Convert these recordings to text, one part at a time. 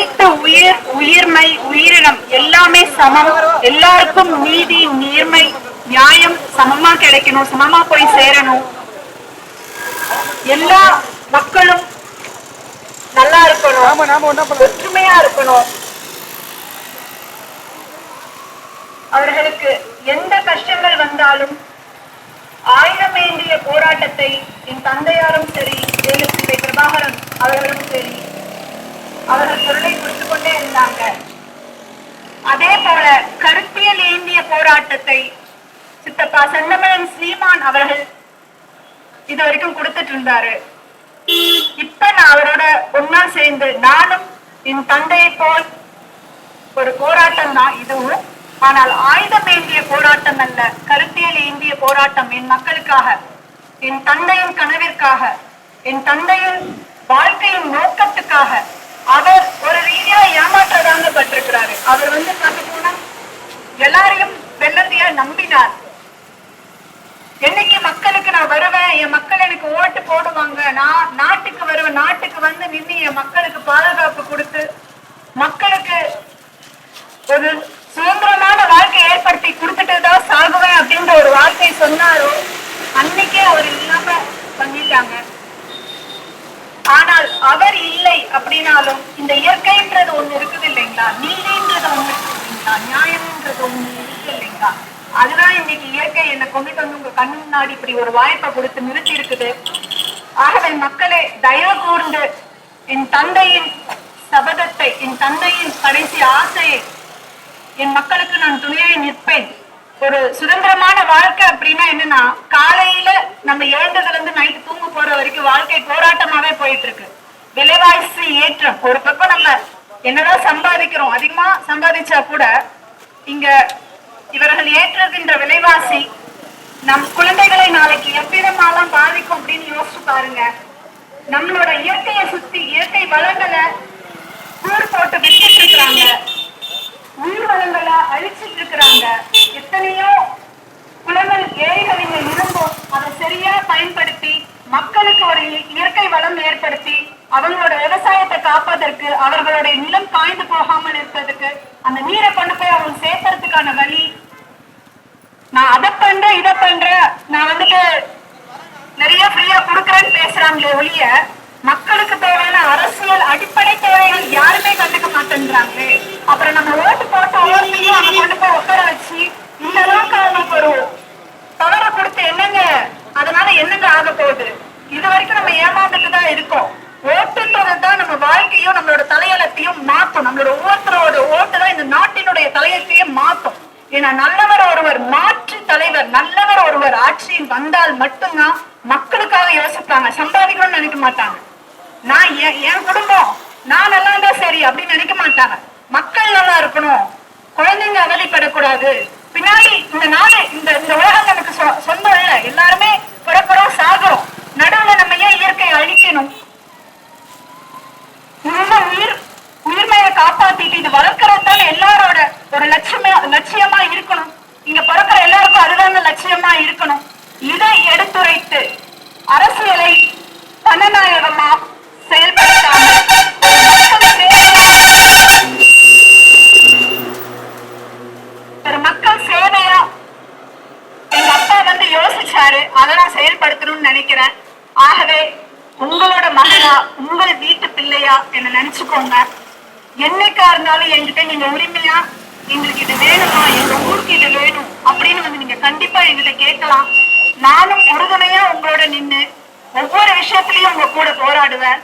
அனைத்து உயிர், உயிர்மை, உயிரினம் எல்லாமே சமம். எல்லாருக்கும் நீதி, நேர்மை, நியாயம் சமமா கிடைக்கணும், சமமா போய் சேரணும். எல்லா மக்களும் நல்லா இருக்கணும், ஒற்றுமையா இருக்கணும். அவர்களுக்கு எந்த கஷ்டங்கள் வந்தாலும் ஆயுதமேந்திய போராட்டத்தை என் தந்தையாரும் சரி, வேலுப்பிள்ளை பிரபாகரன் அவர்களும் சரி, அவர்கள் குரலை கொடுத்துக் கொண்டே இருந்தாங்க. அதே போல கருத்தியல் ஏந்திய போராட்டத்தை சித்தப்பா செந்தமிழன் சீமான் அவர்கள் இதுவரைக்கும் கொடுத்துட்டு இருந்தாரு. இப்ப நான் அவரோட ஒன்னா சேர்ந்து நானும் என் தந்தையை போல் ஒரு போராட்டம் தான் இதுவும். ஆனால் ஆயுதம் ஏந்திய போராட்டம் அல்ல, கருத்தியல் ஏந்திய போராட்டம். என் மக்களுக்காக, என் தந்தையின் கனவிற்காக, என் தந்தையின் வாழ்க்கையின் நோக்கத்துக்காக. அவர் ஒரு ரீதியா ஏமாற்றதாங்கப்பட்டிருக்கிறாரு. அவர் பார்க்க போனா எல்லாரையும் வெள்ளந்தியா நம்பினார். என்னைக்கு மக்களுக்கு நான் வருவேன், என் மக்கள் எனக்கு ஓட்டு போடுவாங்க, நான் நாட்டுக்கு வருவேன், நாட்டுக்கு நின்று என் மக்களுக்கு பாதுகாப்பு கொடுத்து மக்களுக்கு ஒரு சுதந்திரமான வாழ்க்கை ஏற்படுத்தி கொடுத்துட்டுதான் சாகுவேன் அப்படின்ற ஒரு வார்த்தை சொன்னாரோ அன்னைக்கே அவர் இல்லாம பண்ணிட்டாங்க. ஆனால் அவர் இல்லை அப்படின்னாலும் இந்த இயற்கைன்றது ஒண்ணு இருக்குது இல்லைங்களா, நீதின்றது ஒண்ணு இருக்குது இல்லைங்களா, நியாயம்ன்றது ஒண்ணு இருக்கு இல்லைங்களா, அதுதான் இன்னைக்கு இயற்கை என்னை கொண்டுட்டு உங்க கண்ணு முன்னாடி இப்படி ஒரு வாய்ப்பை கொடுத்து நிறுத்தி இருக்குது. ஆகவே மக்களே, தயவு கூர்ந்து என் தந்தையின் சபதத்தை, என் தந்தையின் கடைசி ஆசையை, என் மக்களுக்கு நான் துணையை நிற்பேன். ஒரு சுதந்திரமான வாழ்க்கை அப்படின்னா என்னன்னா, காலையில நம்ம எழுந்ததுல இருந்து நைட்டு தூங்க போற வரைக்கும் வாழ்க்கை போராட்டமாவே போயிட்டு இருக்கு. விலைவாசி ஏற்றம் ஒரு பக்கம், நம்ம என்னதான் சம்பாதிக்கிறோம், அதிகமா சம்பாதிச்சா கூட இங்க இவர்கள் ஏற்றுகின்ற விலைவாசி நம் குழந்தைகளை நாளைக்கு எவ்விதமாலாம் பாதிக்கும் அப்படின்னு யோசிச்சு பாருங்க. நம்மளோட இயற்கையை சுத்தி இயற்கை வளங்களை கூர் போட்டு விட்டுட்டு இருக்கிறாங்க, உயிர் வளங்களை அழிச்சிட்டு இருக்கிறாங்க. எத்தனையோ குளங்கள், ஏரிகள் இங்க இருந்தும் அதை சரியா பயன்படுத்தி மக்களுக்கு ஒரு இயற்கை வளம் ஏற்படுத்தி அவங்களோட விவசாயத்தை காப்பதற்கு, அவர்களுடைய நிலம் காய்ந்து போகாமல் இருப்பதற்கு, அந்த நீரை கொண்டு போய் அவங்க சேர்க்கறதுக்கான வழி. நான் அதை பண்றேன், இதை பண்றேன், நான் நிறைய ஃப்ரீயா கொடுக்குறேன்னு பேசுறாங்களே ஒழிய மக்களுக்கு தேவையான அரசியல் அடிப்படை தேவைகள் யாருமே கண்டுக்க மாட்டேன்றாங்களே. அப்புறம் நம்ம ஓட்டு போட்டு ஒவ்வொருத்தையும் அவங்க கொண்டு போய் உட்கார வச்சு இந்த அளவுக்கு அவங்களுக்கு ஒரு பவரை கொடுத்து என்னங்க, அதனால என்னங்க ஆக போகுது? இது வரைக்கும் நம்ம ஏமாந்துட்டு தான் இருக்கோம். ஓட்டுன்றதுதான் நம்ம வாழ்க்கையும் நம்மளோட தலையெழுத்தையும் மாற்றும். நம்மளோட ஒவ்வொருத்தரோட ஓட்டு தான் இந்த நாட்டினுடைய தலையெழுத்தையும் மாற்றும். ஏன்னா நல்லவர் ஒருவர் மாற்று தலைவர், நல்லவர் ஒருவர் ஆட்சியில் வந்தால் மட்டும்தான் மக்களுக்காக யோசிப்பாங்க, சம்பாதிக்கணும்னு நினைக்க மாட்டாங்க. நான் என் குடும்பம் நான் நல்லா இருந்தா சரி அப்படின்னு நினைக்க மாட்டாங்க. மக்கள் நல்லா இருக்கணும், குழந்தைங்க அவதிப்படக்கூடாது, பின்னாடி இந்த நாடு இந்த உலகம் எனக்கு சொந்தம் இல்ல, எல்லாருமே பிறக்கிறோம் சாகுறோம், நடுவுல நம்ம ஏன் இயற்கையை அழிக்கணும்? உயிர்மையை காப்பாத்திட்டு இது வளர்க்கறதுதான் எல்லாரோட ஒரு லட்சியமா இருக்கணும். இங்க பிறக்கிற எல்லாருக்கும் அதுதான் லட்சியமா இருக்கணும். இதை எடுத்துரைத்து அரசியலை தனநாயகமா செயல்படுத்தாம மக்கள் சேவையா எங்க அப்பா யோசிச்சாரு, அதை நான் செயல்படுத்தணும்னு நினைக்கிறேன். ஆகவே உங்களோட மகனா, உங்கள் வீட்டு பிள்ளையா என்ன நினைச்சுக்கோங்க. என்னைக்கா இருந்தாலும் என்கிட்ட நீங்க உரிமையா எங்களுக்கு இது வேணுமா, எங்க ஊருக்கு இது வேணும் அப்படின்னு நீங்க கண்டிப்பா எங்கிட்ட கேட்கலாம். நானும் உறுதுணையா உங்களோட நின்று ஒவ்வொரு விஷயத்திலயும் உங்க கூட போராடுவேன்.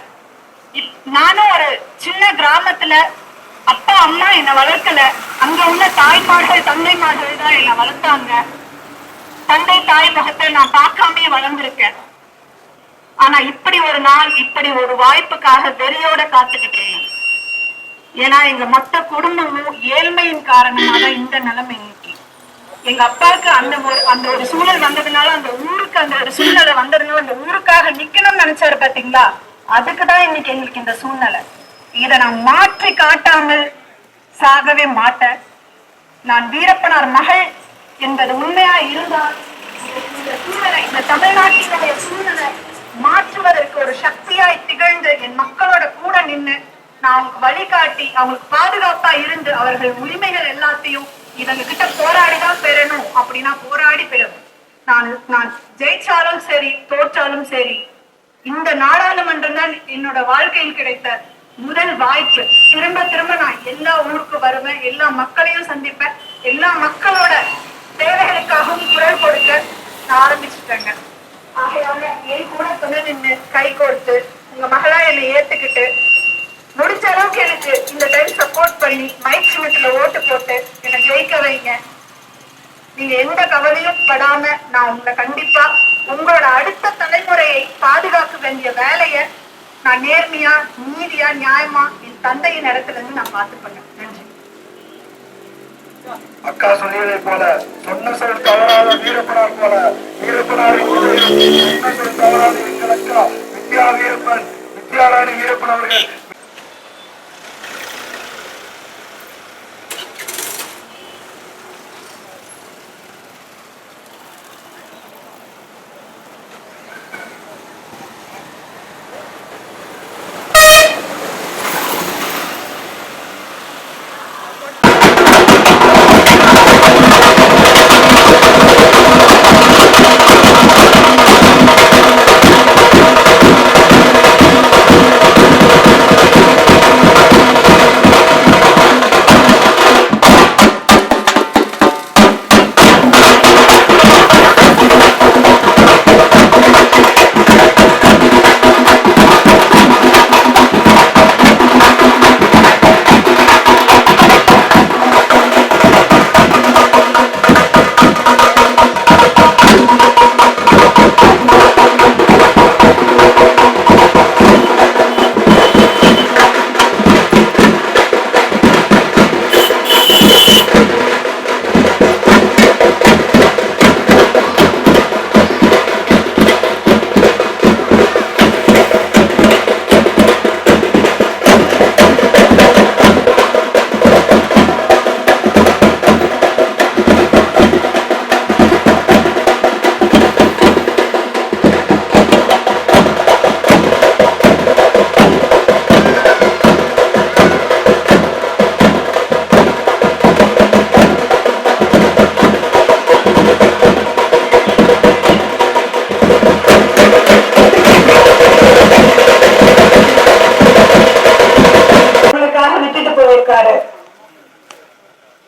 நானும் ஒரு சின்ன கிராமத்துல அப்பா அம்மா என்னை வளர்க்கல, அங்க உள்ள தாய்மார்கள் தந்தைமார்கள் தான் என்னை வளர்த்தாங்க. தந்தை தாய் முகத்தை நான் பார்க்காமே வளர்ந்திருக்கேன். ஆனா இப்படி ஒரு நாள், இப்படி ஒரு வாய்ப்புக்காக வெறியோட காத்துக்கிட்டு இருந்தேன். ஏன்னா எங்க மொத்த குடும்பமும் ஏழ்மையின் காரணமாக இந்த நிலைமை இன்னைக்கு. எங்க அப்பாவுக்கு அந்த ஒரு சூழல் வந்ததுனால, அந்த ஊருக்கு அந்த ஒரு சூழ்நிலை வந்ததுனால, அந்த ஊருக்காக நிக்கணும்னு நினைச்சாரு பாத்தீங்களா, அதுக்குதான் இன்னைக்கு எங்களுக்கு இந்த சூழ்நிலை. இதை நான் மாற்றி காட்டாமல் சாகவே மாட்டேன். நான் வீரப்பனார் மகள் என்பது உண்மையா இருந்தால் இந்த சூழ்நிலை, இந்த தமிழ்நாட்டினுடைய சூழ்நிலை மாற்றுவதற்கு ஒரு சக்தியாய் திகழ்ந்து என் மக்களோட கூட நின்று நான் அவங்களுக்கு வழிகாட்டி அவங்களுக்கு பாதுகாப்பா இருந்து அவர்கள் உரிமைகள் எல்லாத்தையும் இவங்க கிட்ட போராடிதான் பெறணும் அப்படின்னா போராடி பெறணும். நான் ஜெயிச்சாலும் சரி தோற்றாலும் சரி இந்த நாடாளுமன்றம் தான் என்னோட வாழ்க்கையில் கிடைத்த முதல் வாய்ப்பு. திரும்ப திரும்ப நான் எல்லா ஊருக்கு வருவேன், எல்லா மக்களையும் சந்திப்பேன், எல்லா மக்களோட தேவைகளுக்காகவும் குரல் கொடுக்க நான் ஆரம்பிச்சுட்டேங்க. ஆகையால என் கூட துணை நின்று கை கோர்த்து உங்க மகளா என்னை ஏத்துக்கிட்டு முடிச்ச அளவுக்கு எனக்கு இந்த டைம் சப்போர்ட் பண்ணி மைக் சின்னத்துல ஓட்டு போட்டு என்னை ஜெயிக்க வைங்க. நீங்க எந்த கவலையும் படாம நான் உங்களை கண்டிப்பா உங்களோட அடுத்த தலைமுறையை பாதுகாக்க வேண்டிய வேலையை நான் நேர்மையா நீதியா நியாயமா என் தந்தையின் இடத்துல இருந்து நான் பார்த்துப்பேன். நன்றி. அக்கா சொல்லியதை போல சொன்ன சொல் தவறாத வீரப்பனார் போல வீரப்பனார் தவறாத எங்கள் அக்கா வித்யாராணி வீரப்பன் அவர்கள்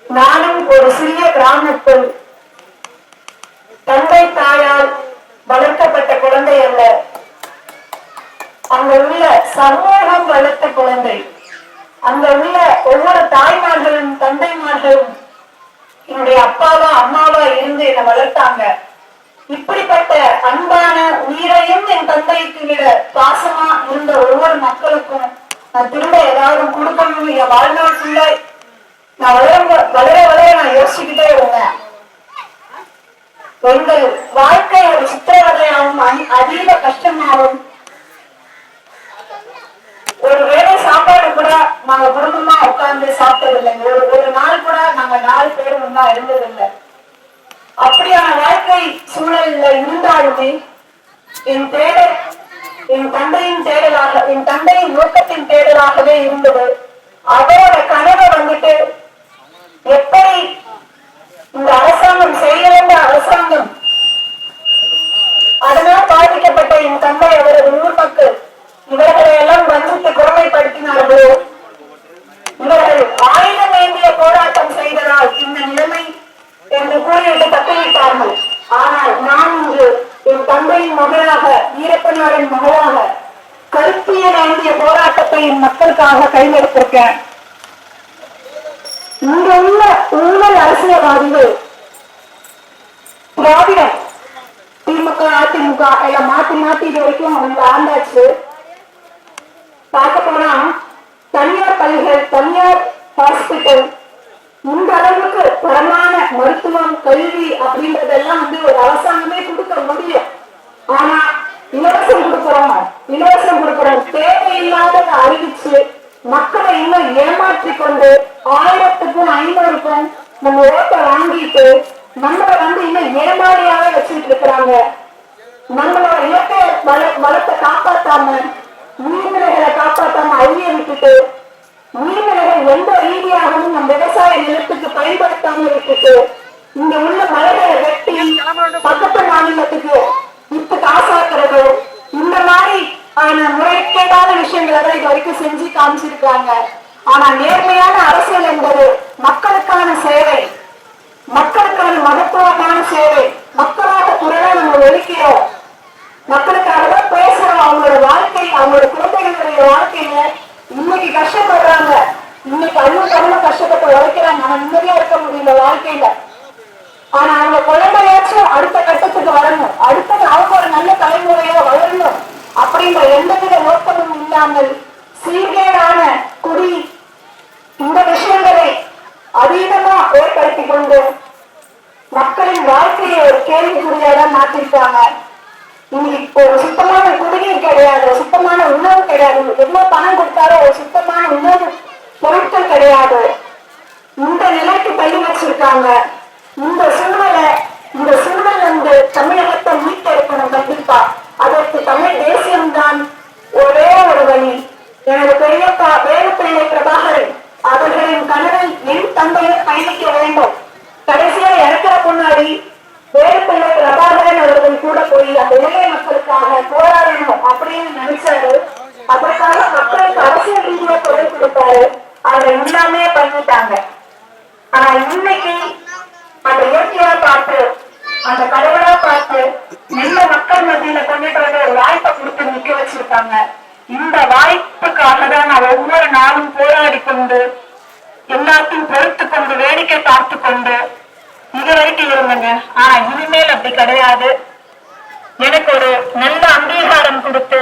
நானும் ஒரு சிறிய கிராமத்தில் தந்தை தாயால் வளர்க்கப்பட்ட குழந்தை அல்ல, அங்க உள்ள சமூகம் வளர்த்த குழந்தை. அங்க உள்ள ஒவ்வொரு தாய்மார்களும் தந்தைமார்களும் என்னுடைய அப்பாவா அம்மாவா இருந்து என்னை வளர்த்தாங்க. இப்படிப்பட்ட அன்பான உயிரையும் என் தந்தைக்கு விட பாசமா இருந்த ஒவ்வொரு மக்களுக்கும் நான் திரும்ப ஏதாவது கொடுக்கணும். என் வாழ்நாளுக்குள்ள நான் வளர வளர நான் யோசிச்சுக்கிட்டே இருந்தேன். எங்கள் வாழ்க்கை ஒரு சித்திரவதையாகவும் அதீத கஷ்டமாகவும், ஒரு வேளை சாப்பாடு கூட நாங்க குடும்பமா உட்கார்ந்து சாப்பிட்டது இல்லைங்க. ஒரு நாள் கூட நாங்க 4 பேர் ஒன்னா இருந்ததில்லை. அப்படியான வாழ்க்கை சூழல்ல இருந்தாலுமே என் தேடல் என் தந்தையின் தேடலாக, என் தந்தையின் நோக்கத்தின் தேடலாகவே இருந்தது. அதோட கனவை வந்துட்டு எப்படி இந்த அரசாங்கம் செய்ய வேண்டிய அரசாங்கம், அதனால் பாதிக்கப்பட்ட என் தந்தை அவரது ஊர் மக்கள் இவர்களை எல்லாம் வஞ்சித்து கொடுமைப்படுத்தினார்களோ, இவர்கள் ஆயுதம் ஏந்திய போராட்டம் செய்ததால் இந்த நிலைமை என்று கூறிவிட்டு தப்பிவிட்டார்கள். ஆனால் நான் இன்று என் தந்தையின் மகளாக, வீரப்பனாரின் மகளாக கருப்பியல் ஏந்திய போராட்டத்தை என் மக்களுக்காக கையெடுத்திருக்கேன். இங்க உள்ள ஊழல் அரசியல்வாதிகள் திராவிடம், திமுக, அதிமுக எல்லாம் மாத்தி மாத்தி இது வரைக்கும் அவங்க ஆண்டாச்சு. பார்க்க போனா தனியார் பள்ளிகள், தனியார் ஹாஸ்பிட்டல், இந்த அளவுக்கு தரமான மருத்துவம், கல்வி அப்படின்றதெல்லாம் ஒரு அரசாங்கமே கொடுக்க முடியும். ஆனா இலவசம் கொடுக்கிறோம் தேவையில்லாத அறிவிச்சு மக்களை இன்னும் ஏமாற்றி கொண்டு 1000க்கும் 500க்கும் நம்ம ஓட்டை வாங்கிட்டு நம்மளை இன்னும் ஏமாளியாக வச்சுட்டு இருக்கிறாங்க. நம்மளோட இயற்கை வளத்தை காப்பாத்தாம, நீர்நிலைகளை காப்பாத்தாம அழிய விட்டுட்டு நீர்நிலைகள் எந்த ரீதியாகவும் நம் விவசாய நிலத்துக்கு பயன்படுத்தாமல் விட்டுட்டு இங்க உள்ள மலைகளை வெட்டி பக்கத்து மாநிலத்துக்கு வித்து காசாக்குறது, இந்த மாதிரி முறைகேடான விஷயங்களை தான் இது வரைக்கும் செஞ்சு காமிச்சிருக்காங்க. ஆனா நேர்மையான அரசியல் என்பது மக்களுக்கான சேவை, மக்களுக்கான மகத்துவமான சேவை. மக்களோட குரலை நம்ம ஒலிக்கிறோம், மக்களுக்காக தான் பேசுறோம். அவங்களோட வாழ்க்கை, அவங்களோட குழந்தைகளுடைய வாழ்க்கையில இன்னைக்கு கஷ்டப்படுறாங்க, இன்னைக்கு அவ்வளவு தமிழ் கஷ்டப்பட்டு உழைக்கிறாங்க, ஆனா நிம்மதியா இருக்க முடியல வாழ்க்கையில. ஆனா அவங்க குழந்தையாச்சும் அடுத்த கட்டத்துக்கு வரணும், அடுத்தது அவங்க ஒரு நல்ல தலைமுறையா வளரணும் அப்படின்ற எந்தவித நோக்கமும் இல்லாமல் சீர்கேடான குடி இந்த விஷயங்களை அதீதமா ஏற்படுத்தி கொண்டு மக்களின் வாழ்க்கையை ஒரு கேள்விக்குறியாதான் மாற்றிருக்காங்க. இன்னைக்கு ஒரு சுத்தமான குடிநீர் கிடையாது, சுத்தமான உணவு கிடையாது, எவ்வளவு பணம் கொடுத்தாலும் ஒரு சுத்தமான உணவு பொருட்கள் கிடையாது. இந்த நிலைக்கு தள்ளி வச்சிருக்காங்க. இந்த சூழல் வந்து தமிழகத்தை மீட்டெடுக்கணும் கண்டிப்பா. அதற்கு தமிழ் தேசியம்தான் ஒரே ஒரு வழி. எனது பெரியப்பா வேலுப்பிள்ளை பிரபாகரன் அவர்களின் கனவை என் தந்தையை பயணிக்க வேண்டும். கடைசியா இறக்கிற முன்னாடி வேலுப்பிள்ளை பிரபாகரன் அவர்கள் கூட போய் அந்த இளைய மக்களுக்காக போராடணும் அப்படின்னு நினைச்சாரு. அதற்காக மக்களுக்கு அரசியல் ரீதியா குரல் கொடுத்தாரு. அதை எல்லாமே பண்ணிட்டாங்க. ஆனா இன்னைக்கு அந்த இயற்கையா பார்த்து, அந்த கடவுளா பார்த்து நல்ல மக்கள் மத்தியில கொண்டுட்டு வந்து ஒரு வாய்ப்பை கொடுத்து நிக்க வச்சிருக்காங்க. இந்த வாய்ப்புக்காக தான் நான் ஒவ்வொரு நாளும் போராடி கொண்டு எல்லாத்தையும் பொறுத்து கொண்டு வேடிக்கை பார்த்து கொண்டு இது வரைக்கும் இருந்தேங்க. ஆனா இனிமேல் அப்படி கிடையாது. எனக்கு ஒரு நல்ல அங்கீகாரம் கொடுத்து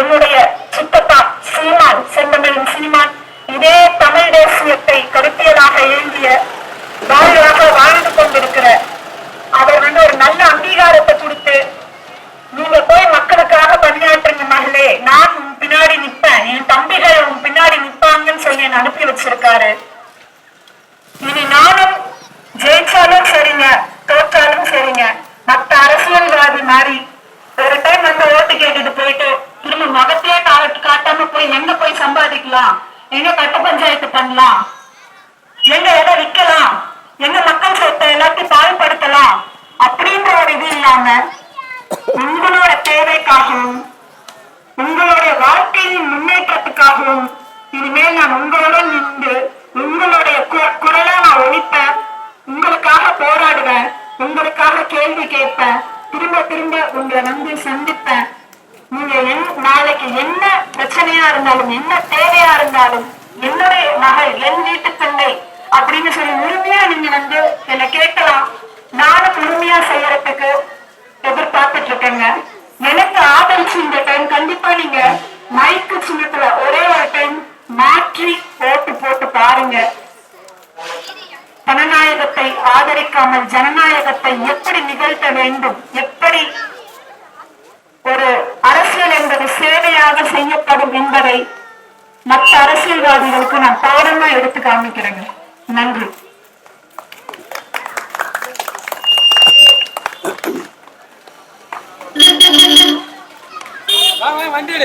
என்னுடைய சித்தப்பா சீமான், செந்தமிழின் சீமான், இதே தமிழ் தேசியத்தை கருத்தியலாக எழுதிய வாழ்வாக வாழ்ந்து கொண்டிருக்கிற அவர் வந்து ஒரு நல்ல அங்கீகாரத்தை கொடுத்து, நீங்க போய் மக்களுக்காக பணியாற்றுங்க மகளே, நான் உன் பின்னாடி நிற்பேன், என் தம்பிகள் உன் பின்னாடி நிற்பாங்கன்னு சொல்லி என்ன அனுப்பி வச்சிருக்காரு. இனி நானும் ஜெயிச்சாலும் சரிங்க, தோற்றாலும் சரிங்க, மற்ற அரசியல்வாதி மாதிரி ஒரு டைம் வந்து ஓட்டு கேட்டுட்டு போயிட்டு திரும்ப மகத்தையே காட்டாம போய் எங்க போய் சம்பாதிக்கலாம், எங்க கட்ட பஞ்சாயத்து பண்ணலாம், எங்க எதை விற்கலாம், எங்க மக்கள் சொத்தை எல்லாத்தையும் பாழ்படுத்தலாம் அப்படின்ற ஒரு இது இல்லாம உங்களோட தேவைக்காகவும் உங்களுடைய வாழ்க்கையின் முன்னேற்றத்துக்காகவும் இனிமேல் நான் உங்களுடன் நின்று உங்களுடைய குரலா நான் ஒழிப்பேன், உங்களுக்காக போராடுவேன், உங்களுக்காக கேள்வி கேட்பேன், திரும்ப திரும்ப உங்களை வந்து சந்திப்பேன். நீங்க நாளைக்கு என்ன பிரச்சனையா இருந்தாலும், என்ன தேவையா இருந்தாலும், என்னுடைய மகள், என் வீட்டு பிள்ளை அப்படின்னு சொல்லி உரிமையா நீங்க வந்து என்ன கேட்கலாம். நானும் உரிமையா செய்யறதுக்கு எதிர்பார்த்துட்டு இருக்கேங்க. எனக்கு ஆதரிச்சு இந்த டைம் கண்டிப்பா நீங்க மைக்கு சின்னத்துல ஒரே ஒரு டைம் மாற்றி போட்டு பாருங்க. ஜனநாயகத்தை ஆதரிக்காமல் ஜனநாயகத்தை எப்படி நிகழ்த்த வேண்டும், எப்படி ஒரு அரசியல் என்பது சேவையாக செய்யப்படும் என்பதை மற்ற அரசியல்வாதிகளுக்கு நான் பாடமா எடுத்து காமிக்கிறேங்க. நன்றி. வண்டி